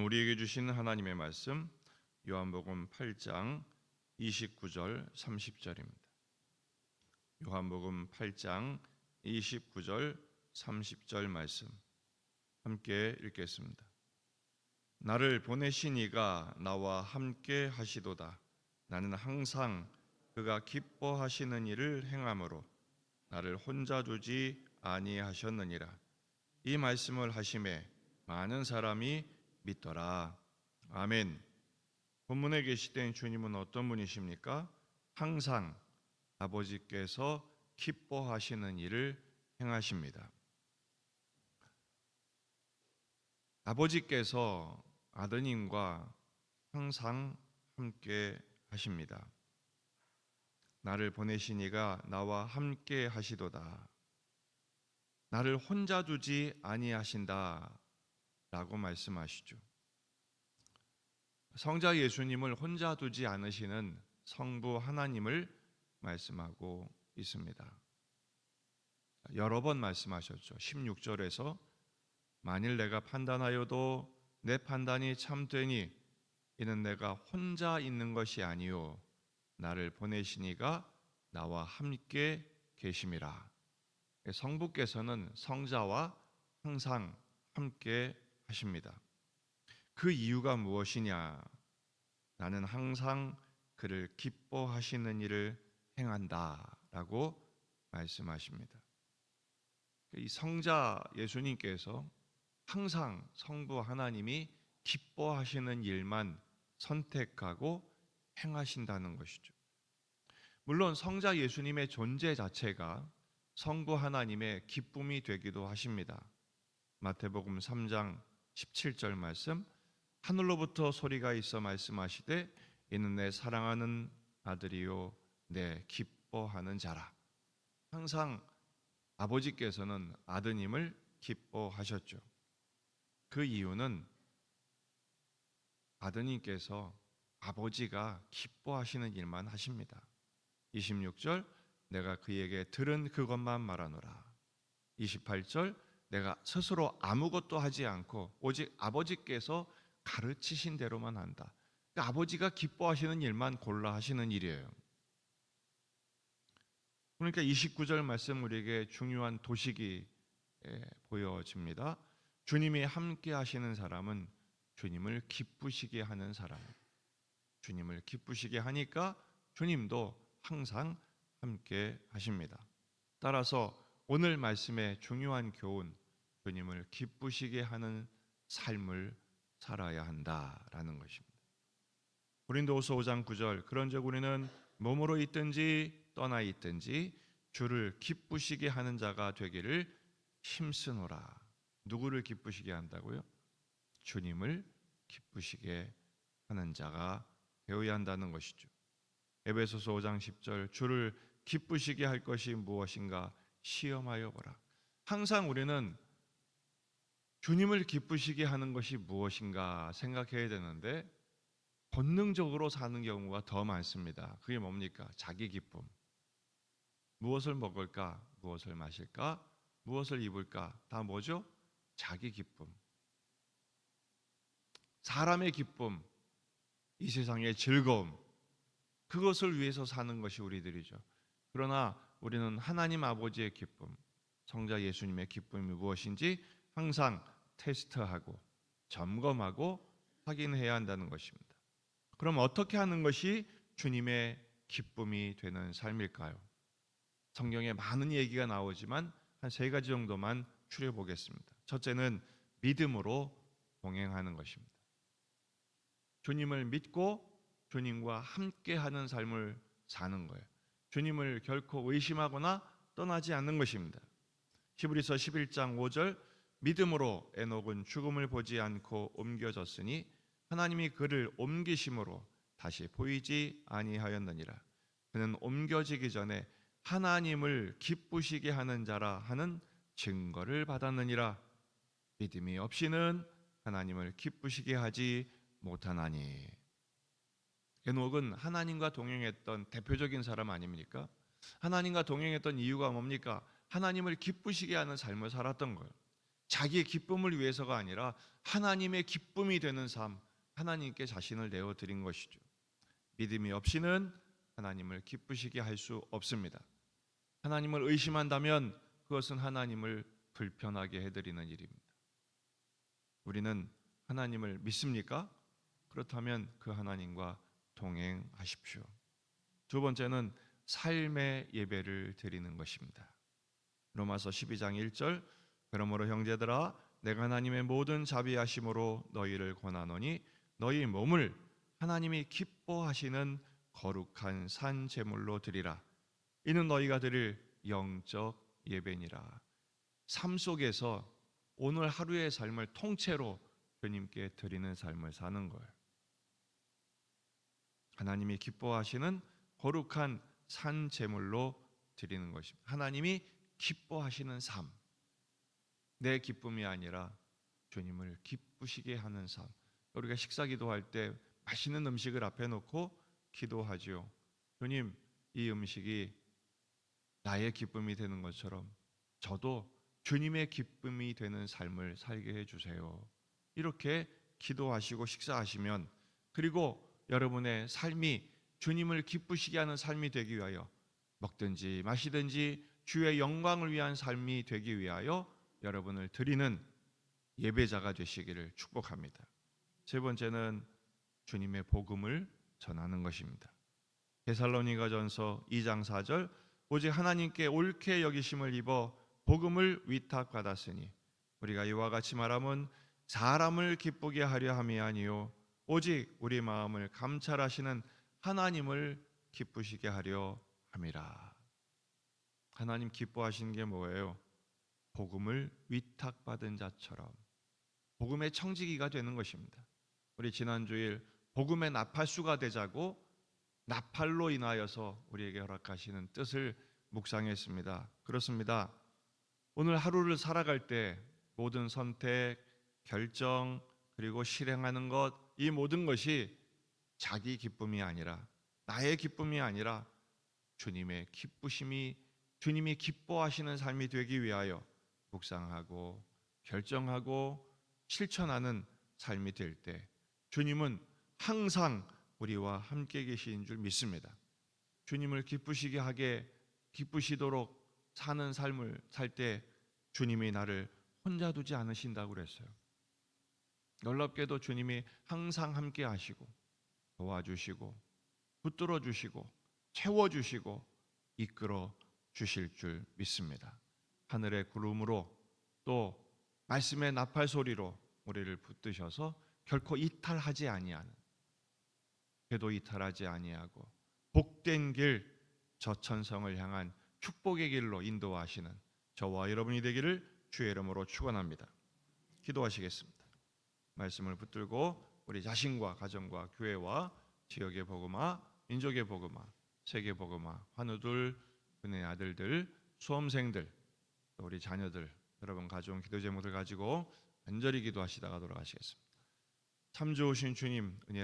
우리에게 주신 하나님의 말씀 요한복음 8장 29절 30절입니다. 요한복음 8장 29절 30절 말씀 함께 읽겠습니다. 나를 보내신 이가 나와 함께 하시도다. 나는 항상 그가 기뻐하시는 일을 행함으로 나를 혼자 두지 아니하셨느니라. 이 말씀을 하심에 많은 사람이 믿더라. 아멘. 본문에 계시된 주님은 어떤 분이십니까? 항상 아버지께서 기뻐하시는 일을 행하십니다. 아버지께서 아드님과 항상 함께 하십니다. 나를 보내신 이가 나와 함께 하시도다. 나를 혼자 두지 아니하신다 라고 말씀하시죠. 성자 예수님을 혼자 두지 않으시는 성부 하나님을 말씀하고 있습니다. 여러 번 말씀하셨죠. 16절에서 만일 내가 판단하여도 내 판단이 참되니 이는 내가 혼자 있는 것이 아니요 나를 보내신 이가 나와 함께 계심이라. 성부께서는 성자와 항상 함께 하십니다. 그 이유가 무엇이냐? 나는 항상 그를 기뻐하시는 일을 행한다라고 말씀하십니다. 이 성자 예수님께서 항상 성부 하나님이 기뻐하시는 일만 선택하고 행하신다는 것이죠. 물론 성자 예수님의 존재 자체가 성부 하나님의 기쁨이 되기도 하십니다. 마태복음 3장 17절 말씀, 하늘로부터 소리가 있어 말씀하시되 이는 내 사랑하는 아들이요 내 기뻐하는 자라. 항상 아버지께서는 아드님을 기뻐하셨죠. 그 이유는 아드님께서 아버지가 기뻐하시는 일만 하십니다. 26절 내가 그에게 들은 그것만 말하노라. 28절 내가 스스로 아무것도 하지 않고 오직 아버지께서 가르치신 대로만 한다. 그러니까 아버지가 기뻐하시는 일만 골라 하시는 일이에요. 그러니까 29절 말씀 우리에게 중요한 도식이 보여집니다. 주님이 함께 하시는 사람은 주님을 기쁘시게 하는 사람. 주님을 기쁘시게 하니까 주님도 항상 함께 하십니다. 따라서 오늘 말씀의 중요한 교훈, 주님을 기쁘시게 하는 삶을 살아야 한다라는 것입니다. 고린도후서 5장 9절 그런즉 우리는 몸으로 있든지 떠나 있든지 주를 기쁘시게 하는 자가 되기를 힘쓰노라. 누구를 기쁘시게 한다고요? 주님을 기쁘시게 하는 자가 되어야 한다는 것이죠. 에베소서 5장 10절 주를 기쁘시게 할 것이 무엇인가 시험하여 보라. 항상 우리는 주님을 기쁘시게 하는 것이 무엇인가 생각해야 되는데 본능적으로 사는 경우가 더 많습니다. 그게 뭡니까? 자기 기쁨. 무엇을 먹을까? 무엇을 마실까? 무엇을 입을까? 다 뭐죠? 자기 기쁨. 사람의 기쁨, 이 세상의 즐거움, 그것을 위해서 사는 것이 우리들이죠. 그러나 우리는 하나님 아버지의 기쁨, 성자 예수님의 기쁨이 무엇인지 항상 테스트하고 점검하고 확인해야 한다는 것입니다. 그럼 어떻게 하는 것이 주님의 기쁨이 되는 삶일까요? 성경에 많은 얘기가 나오지만 한 3가지 정도만 추려보겠습니다. 첫째는 믿음으로 동행하는 것입니다. 주님을 믿고 주님과 함께하는 삶을 사는 거예요. 주님을 결코 의심하거나 떠나지 않는 것입니다. 히브리서 11장 5절 믿음으로 에녹은 죽음을 보지 않고 옮겨졌으니 하나님이 그를 옮기심으로 다시 보이지 아니하였느니라. 그는 옮겨지기 전에 하나님을 기쁘시게 하는 자라 하는 증거를 받았느니라. 믿음이 없이는 하나님을 기쁘시게 하지 못하나니. 에녹은 하나님과 동행했던 대표적인 사람 아닙니까? 하나님과 동행했던 이유가 뭡니까? 하나님을 기쁘시게 하는 삶을 살았던 거예요. 자기의 기쁨을 위해서가 아니라 하나님의 기쁨이 되는 삶, 하나님께 자신을 내어드린 것이죠. 믿음이 없이는 하나님을 기쁘시게 할 수 없습니다. 하나님을 의심한다면 그것은 하나님을 불편하게 해드리는 일입니다. 우리는 하나님을 믿습니까? 그렇다면 그 하나님과 동행하십시오. 두 번째는 삶의 예배를 드리는 것입니다. 로마서 12장 1절, 그러므로 형제들아 내가 하나님의 모든 자비하심으로 너희를 권하노니 너희 몸을 하나님이 기뻐하시는 거룩한 산 제물로 드리라. 이는 너희가 드릴 영적 예배니라. 삶 속에서 오늘 하루의 삶을 통째로 주님께 드리는 삶을 사는 거예요. 하나님이 기뻐하시는 거룩한 산 제물로 드리는 것입니다. 하나님이 기뻐하시는 삶, 내 기쁨이 아니라 주님을 기쁘시게 하는 삶. 우리가 식사 기도할 때 맛있는 음식을 앞에 놓고 기도하지요. 주님, 이 음식이 나의 기쁨이 되는 것처럼 저도 주님의 기쁨이 되는 삶을 살게 해주세요. 이렇게 기도하시고 식사하시면, 그리고 여러분의 삶이 주님을 기쁘시게 하는 삶이 되기 위하여 먹든지 마시든지 주의 영광을 위한 삶이 되기 위하여 여러분을 드리는 예배자가 되시기를 축복합니다. 세 번째는 주님의 복음을 전하는 것입니다. 데살로니가전서 2장 4절, 오직 하나님께 옳게 여기심을 입어 복음을 위탁받았으니 우리가 이와 같이 말함은 사람을 기쁘게 하려 함이 아니요 오직 우리 마음을 감찰하시는 하나님을 기쁘시게 하려 함이라. 하나님 기뻐하시는 게 뭐예요? 복음을 위탁받은 자처럼 복음의 청지기가 되는 것입니다. 우리 지난주일 복음의 나팔수가 되자고 나팔로 인하여서 우리에게 허락하시는 뜻을 묵상했습니다. 그렇습니다. 오늘 하루를 살아갈 때 모든 선택, 결정, 그리고 실행하는 것, 이 모든 것이 자기 기쁨이 아니라, 나의 기쁨이 아니라 주님의 기쁘심이, 주님이 기뻐하시는 삶이 되기 위하여 묵상하고 결정하고 실천하는 삶이 될 때 주님은 항상 우리와 함께 계신 줄 믿습니다. 주님을 기쁘시도록 사는 삶을 살 때 주님이 나를 혼자 두지 않으신다고 그랬어요. 놀랍게도 주님이 항상 함께 하시고 도와주시고 붙들어 주시고 채워주시고 이끌어 주실 줄 믿습니다. 하늘의 구름으로 또 말씀의 나팔 소리로 우리를 붙드셔서 결코 이탈하지 아니하는, 궤도 이탈하지 아니하고 복된 길, 저 천성을 향한 축복의 길로 인도하시는 저와 여러분이 되기를 주의 이름으로 축원합니다. 기도하시겠습니다. 말씀을 붙들고 우리 자신과 가정과 교회와 지역의 복음화, 민족의 복음화, 세계 복음화, 환우들, 그네 아들들, 수험생들, 또 우리 자녀들, 여러분 가져온 기도 제목을 가지고 간절히 기도하시다가 돌아가시겠습니다. 참 좋으신 주님, 은혜